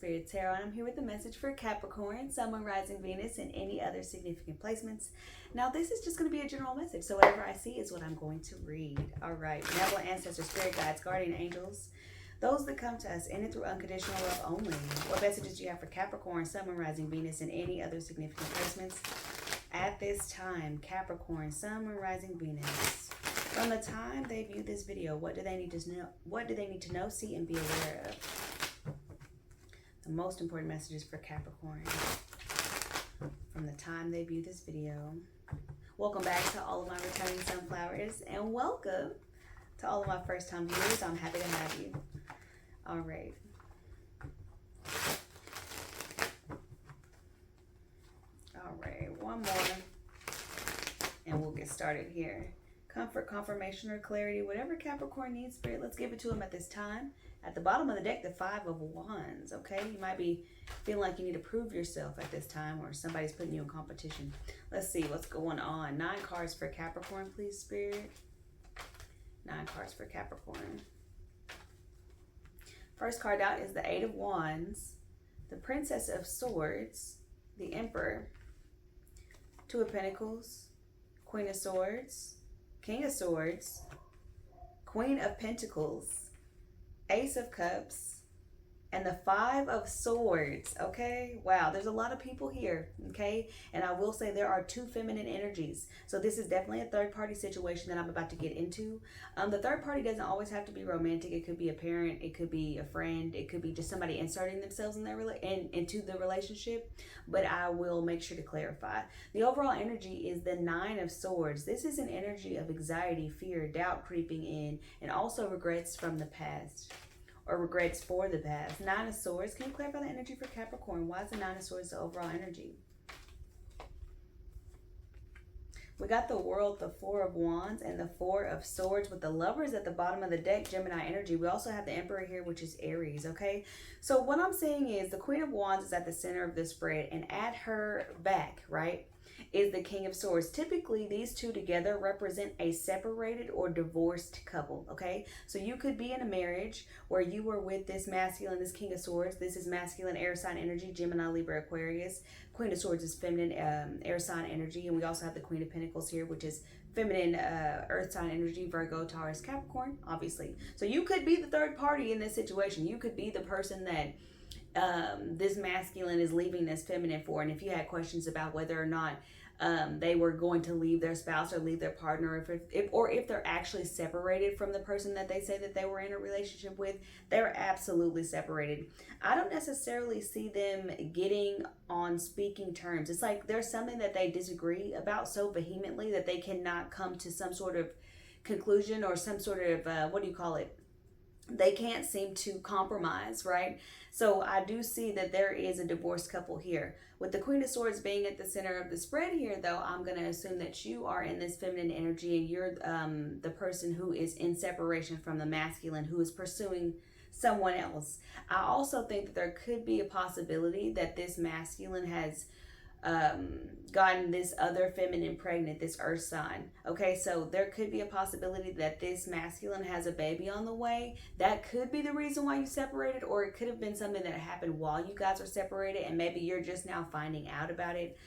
Spirit Tarot, and I'm here with a message for Capricorn, Sun, Moon, Rising, Venus, and any other significant placements. Now, this is just going to be a general message, so whatever I see is what I'm going to read. All right, benevolent ancestors, spirit guides, guardian angels, those that come to us in and through unconditional love only. What messages do you have for Capricorn, Sun, Moon, Rising, Venus, and any other significant placements at this time? Capricorn, Sun, Moon, Rising, Venus. From the time they view this video, what do they need to know? What do they need to know, see, and be aware of? The most important messages for Capricorn from the time they view this video. Welcome back to all of my returning sunflowers, and welcome to all of my first-time viewers. I'm happy to have you. All right. All right, one more, and we'll get started here. Comfort, confirmation, or clarity, whatever Capricorn needs, Spirit, let's give it to them at this time. At the bottom of the deck, the Five of Wands, okay? You might be feeling like you need to prove yourself at this time, or somebody's putting you in competition. Let's see what's going on. 9 cards for Capricorn, please, Spirit. 9 cards for Capricorn. First card out is the 8 of Wands, the Princess of Swords, the Emperor, 2 of Pentacles, Queen of Swords, King of Swords, Queen of Pentacles, Ace of Cups, and the 5 of Swords, okay? Wow, there's a lot of people here, okay? And I will say there are 2 feminine energies. So this is definitely a third-party situation that I'm about to get into. The third party doesn't always have to be romantic. It could be a parent. It could be a friend. It could be just somebody inserting themselves in their into the relationship. But I will make sure to clarify. The overall energy is the 9 of Swords. This is an energy of anxiety, fear, doubt creeping in, and also regrets from the past. Or regrets for the past. 9 of Swords. Can you clarify the energy for Capricorn? Why is the 9 of Swords the overall energy? We got the World, the 4 of Wands, and the 4 of Swords with the Lovers at the bottom of the deck, Gemini energy. We also have the Emperor here, which is Aries, okay? So what I'm saying is the Queen of Wands is at the center of the spread, and at her back, right, is the King of Swords. Typically, these two together represent a separated or divorced couple, okay? So you could be in a marriage where you were with this masculine, this King of Swords. This is masculine air sign energy, Gemini, Libra, Aquarius. Queen of Swords is feminine air sign energy. And we also have the Queen of Pentacles here, which is feminine earth sign energy, Virgo, Taurus, Capricorn, obviously. So you could be the third party in this situation. You could be the person that this masculine is leaving this feminine for. And if you had questions about whether or not they were going to leave their spouse or leave their partner, if they're actually separated from the person that they say that they were in a relationship with, they're absolutely separated. I don't necessarily see them getting on speaking terms. It's like there's something that they disagree about so vehemently that they cannot come to some sort of conclusion or some sort of, what do you call it? They can't seem to compromise, right? So I do see that there is a divorced couple here. With the Queen of Swords being at the center of the spread here, though, I'm going to assume that you are in this feminine energy and you're the person who is in separation from the masculine, who is pursuing someone else. I also think that there could be a possibility that this masculine has gotten this other feminine pregnant, this earth sign. Okay, so there could be a possibility that this masculine has a baby on the way. That could be the reason why you separated, or it could have been something that happened while you guys were separated and maybe you're just now finding out about it.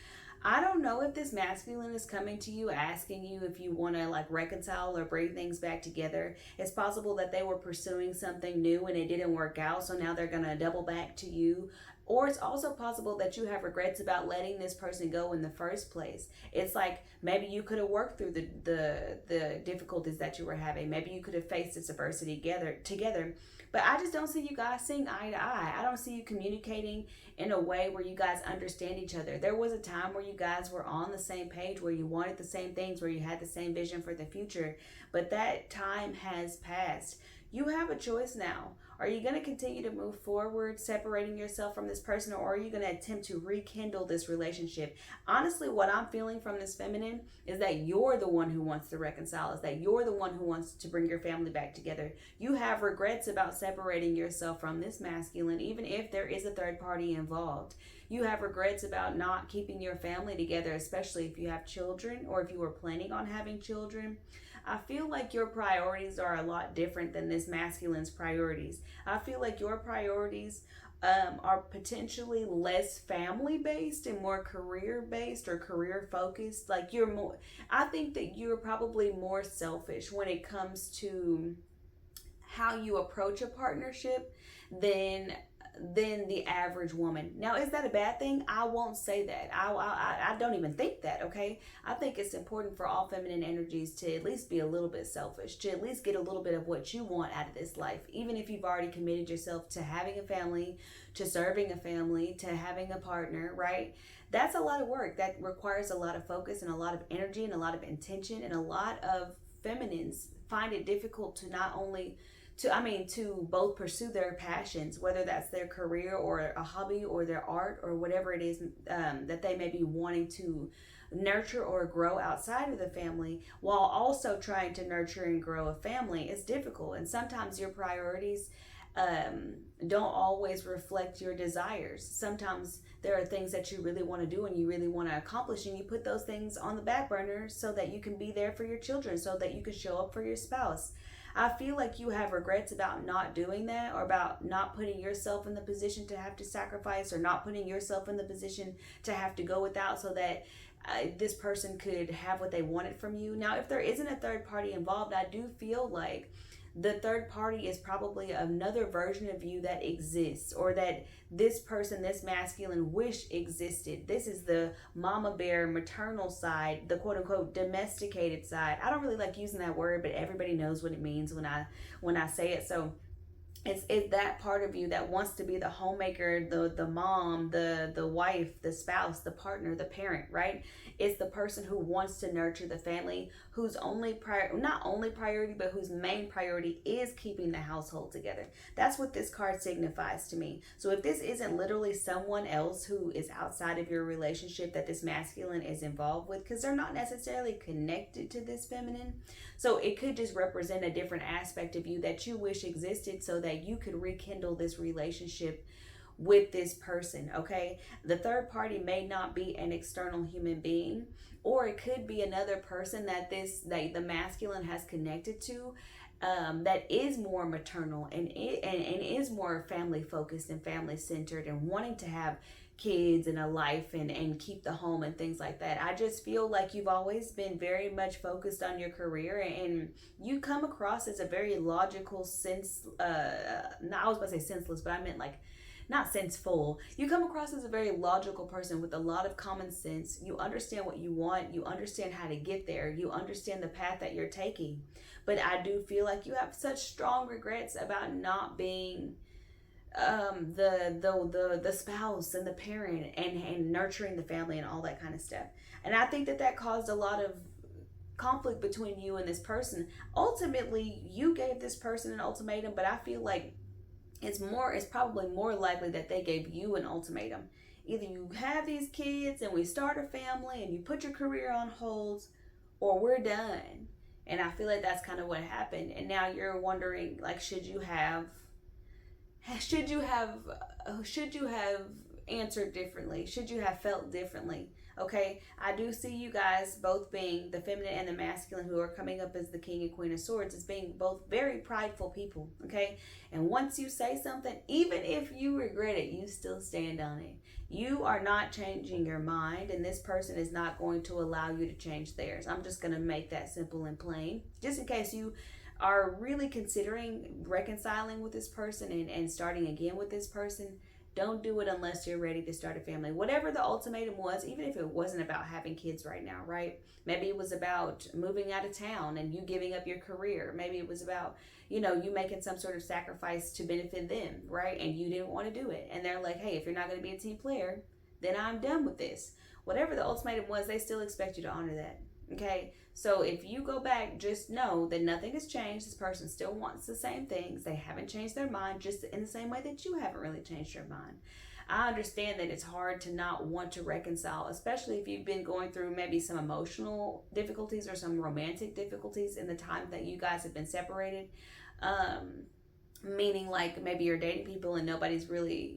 I don't know if this masculine is coming to you asking you if you want to like reconcile or bring things back together. It's possible that they were pursuing something new and it didn't work out, so now they're going to double back to you. Or it's also possible that you have regrets about letting this person go in the first place. It's like maybe you could have worked through the difficulties that you were having. Maybe you could have faced this adversity together. But I just don't see you guys seeing eye to eye. I don't see you communicating in a way where you guys understand each other. There was a time where you guys were on the same page, where you wanted the same things, where you had the same vision for the future. But that time has passed. You have a choice now. Are you going to continue to move forward, separating yourself from this person, or are you going to attempt to rekindle this relationship? Honestly, what I'm feeling from this feminine is that you're the one who wants to reconcile, is that you're the one who wants to bring your family back together. You have regrets about separating yourself from this masculine, even if there is a third party involved. You have regrets about not keeping your family together, especially if you have children or if you were planning on having children. I feel like your priorities are a lot different than this masculine's priorities. I feel like your priorities are potentially less family based and more career based or career focused. Like you're more, I think that you're probably more selfish when it comes to how you approach a partnership than the average woman. Now, is that a bad thing? I won't say that. I don't even think that, okay? I think it's important for all feminine energies to at least be a little bit selfish, to at least get a little bit of what you want out of this life, even if you've already committed yourself to having a family, to serving a family, to having a partner, right? That's a lot of work. That requires a lot of focus and a lot of energy and a lot of intention, and a lot of feminines find it difficult to not only to both pursue their passions, whether that's their career or a hobby or their art or whatever it is that they may be wanting to nurture or grow outside of the family, while also trying to nurture and grow a family is difficult. And sometimes your priorities don't always reflect your desires. Sometimes there are things that you really want to do and you really want to accomplish, and you put those things on the back burner so that you can be there for your children, so that you can show up for your spouse. I feel like you have regrets about not doing that, or about not putting yourself in the position to have to sacrifice, or not putting yourself in the position to have to go without, so that this person could have what they wanted from you. Now, if there isn't a third party involved, I do feel like the third party is probably another version of you that exists, or that this person, this masculine, wish existed. This is the mama bear maternal side, the quote unquote domesticated side. I don't really like using that word, but everybody knows what it means when I say it. So it's that part of you that wants to be the homemaker, the mom, the wife, the spouse, the partner, the parent, right? It's the person who wants to nurture the family, whose not only priority, but whose main priority is keeping the household together. That's what this card signifies to me. So if this isn't literally someone else who is outside of your relationship that this masculine is involved with, because they're not necessarily connected to this feminine, so it could just represent a different aspect of you that you wish existed, so that you could rekindle this relationship with this person, okay? The third party may not be an external human being, or it could be another person that the masculine has connected to, that is more maternal and is more family focused and family centered, and wanting to have kids and a life and keep the home and things like that. I just feel like you've always been very much focused on your career, and you come across as a very logical I was about to say senseless, but I meant like not senseful. You come across as a very logical person with a lot of common sense. You understand what you want. You understand how to get there. You understand the path that you're taking. But I do feel like you have such strong regrets about not being the spouse and the parent and nurturing the family and all that kind of stuff. And I think that caused a lot of conflict between you and this person. Ultimately, you gave this person an ultimatum, but I feel like it's probably more likely that they gave you an ultimatum. Either you have these kids and we start a family and you put your career on hold, or we're done. And I feel like that's kind of what happened. And now you're wondering, like, should you have answered differently? Should you have felt differently? Okay, I do see you guys both being the feminine and the masculine, who are coming up as the king and queen of swords, as being both very prideful people. Okay, and once you say something, even if you regret it, you still stand on it. You are not changing your mind, and this person is not going to allow you to change theirs. I'm just going to make that simple and plain, just in case you are really considering reconciling with this person and starting again with this person. Don't do it unless you're ready to start a family. Whatever the ultimatum was, even if it wasn't about having kids right now, right? Maybe it was about moving out of town and you giving up your career. Maybe it was about, you making some sort of sacrifice to benefit them, right? And you didn't want to do it. And they're like, hey, if you're not going to be a team player, then I'm done with this. Whatever the ultimatum was, they still expect you to honor that. Okay, so if you go back, just know that nothing has changed. This person still wants the same things. They haven't changed their mind, just in the same way that you haven't really changed your mind. I understand that it's hard to not want to reconcile, especially if you've been going through maybe some emotional difficulties or some romantic difficulties in the time that you guys have been separated. Meaning like maybe you're dating people and nobody's really,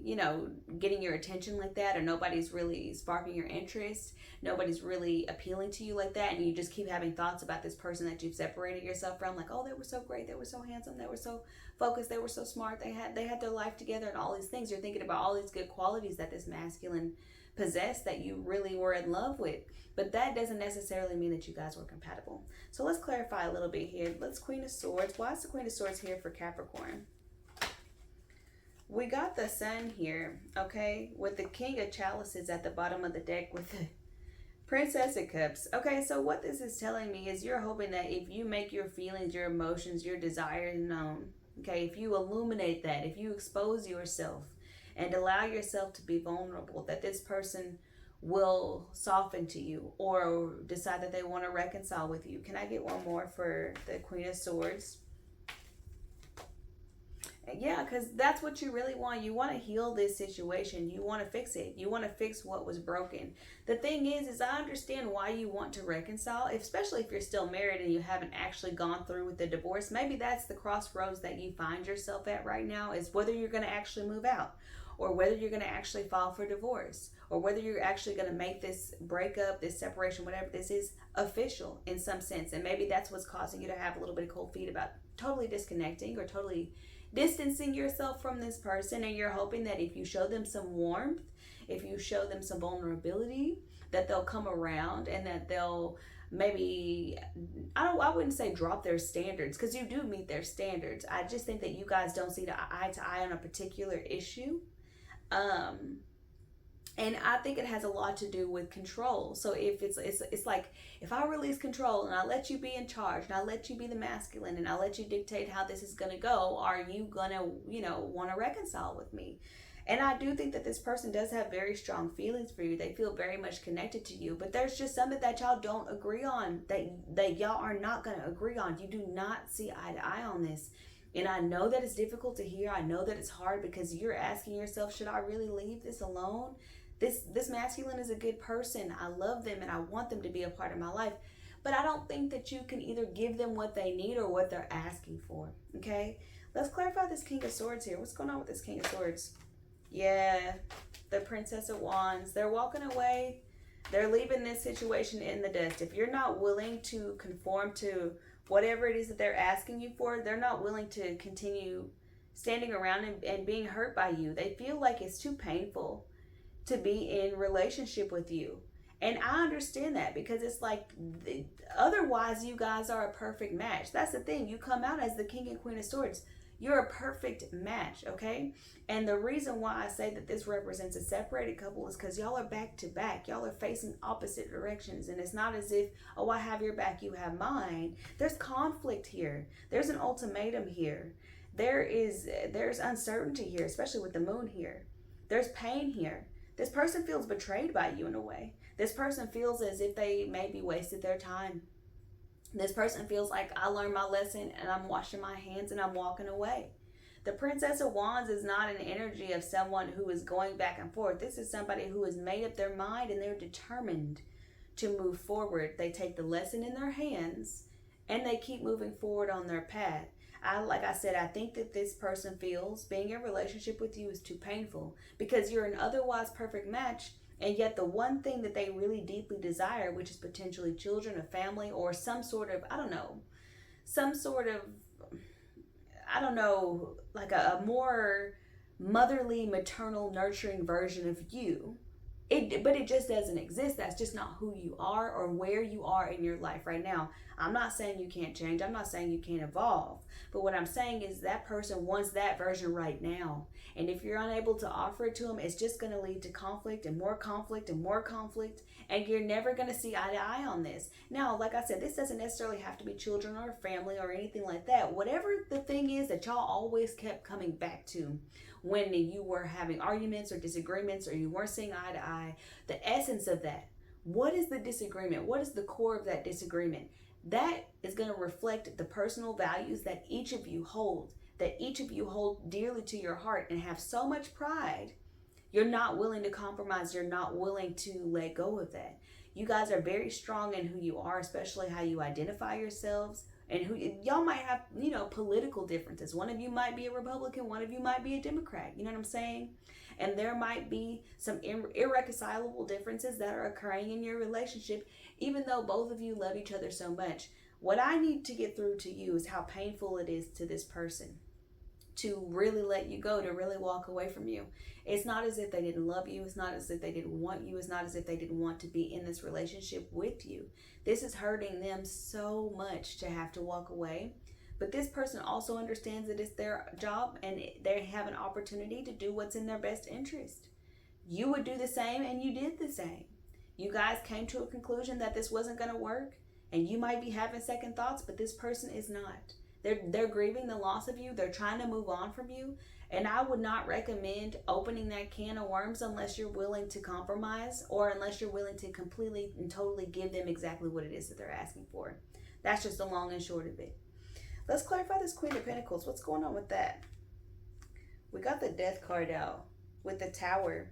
getting your attention like that, or nobody's really sparking your interest, nobody's really appealing to you like that, and you just keep having thoughts about this person that you've separated yourself from, like, oh, they were so great, they were so handsome, they were so focused, they were so smart, they had their life together, and all these things. You're thinking about all these good qualities that this masculine possessed that you really were in love with, but that doesn't necessarily mean that you guys were compatible. So let's clarify a little bit here. Let's Queen of Swords. Why is the Queen of Swords here for Capricorn? We got the Sun here, okay, with the King of Chalices at the bottom of the deck with the Princess of Cups. Okay, so what this is telling me is you're hoping that if you make your feelings, your emotions, your desires known, okay, if you illuminate that, if you expose yourself and allow yourself to be vulnerable, that this person will soften to you or decide that they want to reconcile with you. Can I get one more for the Queen of Swords? Yeah, because that's what you really want. You want to heal this situation. You want to fix it. You want to fix what was broken. The thing is I understand why you want to reconcile, especially if you're still married and you haven't actually gone through with the divorce. Maybe that's the crossroads that you find yourself at right now, is whether you're going to actually move out, or whether you're going to actually file for divorce, or whether you're actually going to make this breakup, this separation, whatever this is, official in some sense. And maybe that's what's causing you to have a little bit of cold feet about totally disconnecting or totally distancing yourself from this person. And you're hoping that if you show them some warmth, if you show them some vulnerability, that they'll come around and that they'll maybe, I wouldn't say drop their standards, because you do meet their standards. I just think that you guys don't see eye to eye on a particular issue. And I think it has a lot to do with control. So if it's like, if I release control and I let you be in charge and I let you be the masculine and I let you dictate how this is going to go, are you going to, want to reconcile with me? And I do think that this person does have very strong feelings for you. They feel very much connected to you, but there's just something that y'all don't agree on, that y'all are not going to agree on. You do not see eye to eye on this. And I know that it's difficult to hear. I know that it's hard, because you're asking yourself, should I really leave this alone? This masculine is a good person. I love them and I want them to be a part of my life. But I don't think that you can either give them what they need or what they're asking for. Okay? Let's clarify this King of Swords here. What's going on with this King of Swords? Yeah, the Princess of Wands. They're walking away. They're leaving this situation in the dust. If you're not willing to conform to whatever it is that they're asking you for, they're not willing to continue standing around and being hurt by you. They feel like it's too painful to be in relationship with you. And I understand that, because it's like, otherwise you guys are a perfect match. That's the thing. You come out as the King and Queen of Swords. You're a perfect match, okay? And the reason why I say that this represents a separated couple is because y'all are back to back. Y'all are facing opposite directions. And it's not as if, oh, I have your back, you have mine. There's conflict here. There's an ultimatum here. There's uncertainty here, especially with the moon here. There's pain here. This person feels betrayed by you in a way. This person feels as if they maybe wasted their time. This person feels like, I learned my lesson and I'm washing my hands and I'm walking away. The Princess of Wands is not an energy of someone who is going back and forth. This is somebody who has made up their mind and they're determined to move forward. They take the lesson in their hands and they keep moving forward on their path. Like I said, I think that this person feels being in a relationship with you is too painful, because you're an otherwise perfect match, and yet the one thing that they really deeply desire, which is potentially children, a family, or some sort of, like a more motherly, maternal, nurturing version of you. But it just doesn't exist. That's just not who you are or where you are in your life right now. I'm not saying you can't change. I'm not saying you can't evolve. But what I'm saying is that person wants that version right now. And if you're unable to offer it to them, it's just going to lead to conflict and more conflict and more conflict. And you're never going to see eye to eye on this. Now, like I said, this doesn't necessarily have to be children or family or anything like that. Whatever the thing is that y'all always kept coming back to when you were having arguments or disagreements or you weren't seeing eye to eye, the essence of that, what is the disagreement? What is the core of that disagreement? That is going to reflect the personal values that each of you hold dearly to your heart and have so much pride. You're not willing to compromise. You're not willing to let go of that. You guys are very strong in who you are, especially how you identify yourselves, And who y'all might have, political differences. One of you might be a Republican, one of you might be a Democrat. You know what I'm saying? And there might be some irreconcilable differences that are occurring in your relationship, even though both of you love each other so much. What I need to get through to you is how painful it is to this person to really let you go, to really walk away from you. It's not as if they didn't love you. It's not as if they didn't want you. It's not as if they didn't want to be in this relationship with you. This is hurting them so much to have to walk away. But this person also understands that it's their job and they have an opportunity to do what's in their best interest. You would do the same, and you did the same. You guys came to a conclusion that this wasn't going to work, and you might be having second thoughts, but this person is not. They're grieving the loss of you. They're trying to move on from you. And I would not recommend opening that can of worms unless you're willing to compromise, or unless you're willing to completely and totally give them exactly what it is that they're asking for. That's just the long and short of it. Let's clarify this Queen of Pentacles. What's going on with that? We got the Death card out with the Tower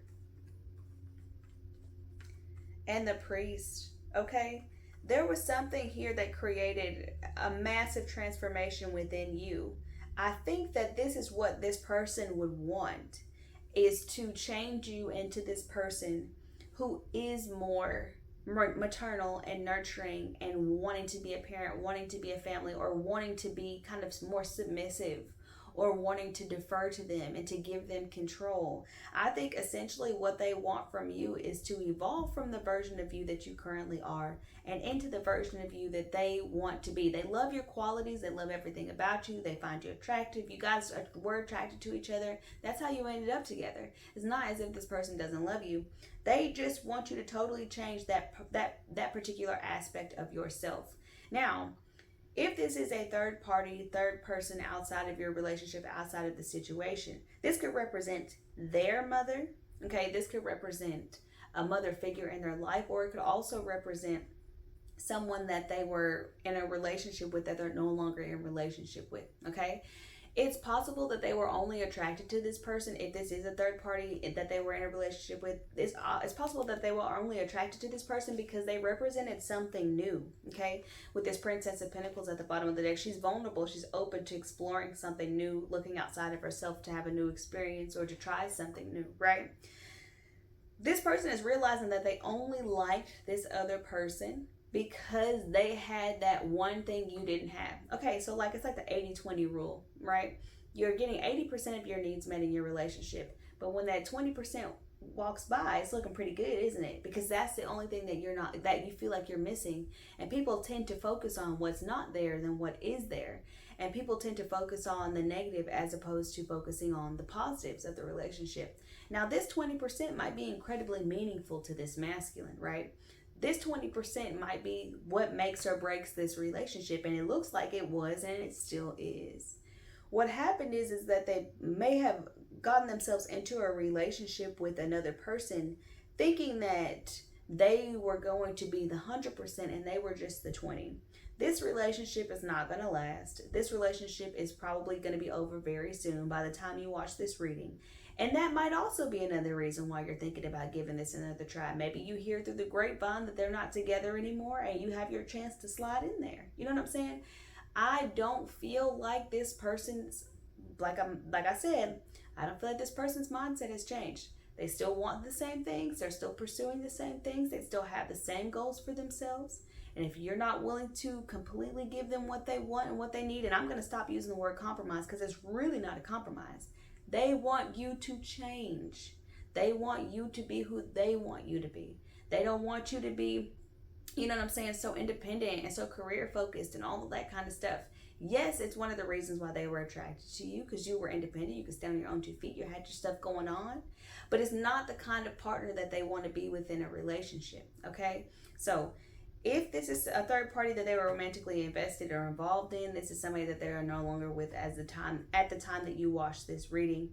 and the Priest. Okay? There was something here that created a massive transformation within you. I think that this is what this person would want, is to change you into this person who is more maternal and nurturing and wanting to be a parent, wanting to be a family, or wanting to be kind of more submissive, or wanting to defer to them and to give them control. I think essentially what they want from you is to evolve from the version of you that you currently are and into the version of you that they want to be. They love your qualities. They love everything about you. They find you attractive. You guys were attracted to each other. That's how you ended up together. It's not as if this person doesn't love you. They just want you to totally change that particular aspect of yourself. Now, if this is a third person outside of your relationship, outside of the situation, this could represent their mother. Okay, this could represent a mother figure in their life, or it could also represent someone that they were in a relationship with that they're no longer in relationship with. Okay, it's possible that they were only attracted to this person. If this is a third party that they were in a relationship with, it's possible that they were only attracted to this person because they represented something new. Okay, with this Princess of Pentacles at the bottom of the deck, she's vulnerable. She's open to exploring something new, looking outside of herself to have a new experience or to try something new, right? This person is realizing that they only liked this other person because they had that one thing you didn't have. Okay, so it's like the 80-20 rule, right? You're getting 80% of your needs met in your relationship, but when that 20% walks by, it's looking pretty good, isn't it? Because that's the only thing that that you feel like you're missing. And people tend to focus on what's not there than what is there. And people tend to focus on the negative as opposed to focusing on the positives of the relationship. Now, this 20% might be incredibly meaningful to this masculine, right? This 20% might be what makes or breaks this relationship, and it looks like it was, and it still is. What happened is that they may have gotten themselves into a relationship with another person thinking that they were going to be the 100% and they were just the 20. This relationship is not going to last. This relationship is probably going to be over very soon by the time you watch this reading. And that might also be another reason why you're thinking about giving this another try. Maybe you hear through the grapevine that they're not together anymore and you have your chance to slide in there. You know what I'm saying? I don't feel like this person's, like I said, I don't feel like this person's mindset has changed. They still want the same things. They're still pursuing the same things. They still have the same goals for themselves. And if you're not willing to completely give them what they want and what they need, and I'm going to stop using the word compromise because it's really not a compromise. They want you to change. They want you to be who they want you to be. They don't want you to be, you know what I'm saying, so independent and so career focused and all of that kind of stuff. Yes, it's one of the reasons why they were attracted to you, because you were independent. You could stand on your own 2 feet. You had your stuff going on. But it's not the kind of partner that they want to be within a relationship, okay? So if this is a third party that they were romantically invested or involved in, this is somebody that they are no longer with at the time that you watch this reading.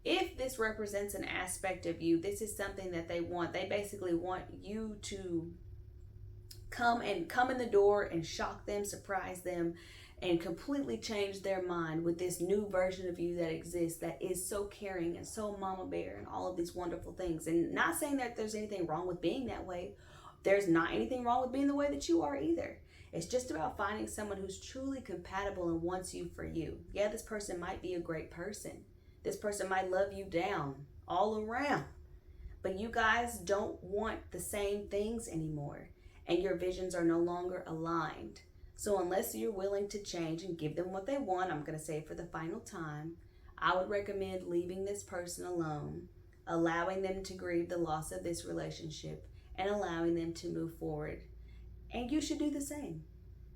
If this represents an aspect of you, this is something that they want. They basically want you to come in the door and shock them, surprise them, and completely change their mind with this new version of you that exists, that is so caring and so mama bear and all of these wonderful things. And not saying that there's anything wrong with being that way. There's not anything wrong with being the way that you are either. It's just about finding someone who's truly compatible and wants you for you. Yeah, this person might be a great person. This person might love you down all around. But you guys don't want the same things anymore, and your visions are no longer aligned. So unless you're willing to change and give them what they want, I'm going to say for the final time, I would recommend leaving this person alone, allowing them to grieve the loss of this relationship, and allowing them to move forward. And you should do the same.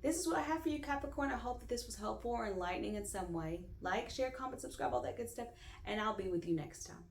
This is what I have for you, Capricorn. I hope that this was helpful or enlightening in some way. Like, share, comment, subscribe, all that good stuff, and I'll be with you next time.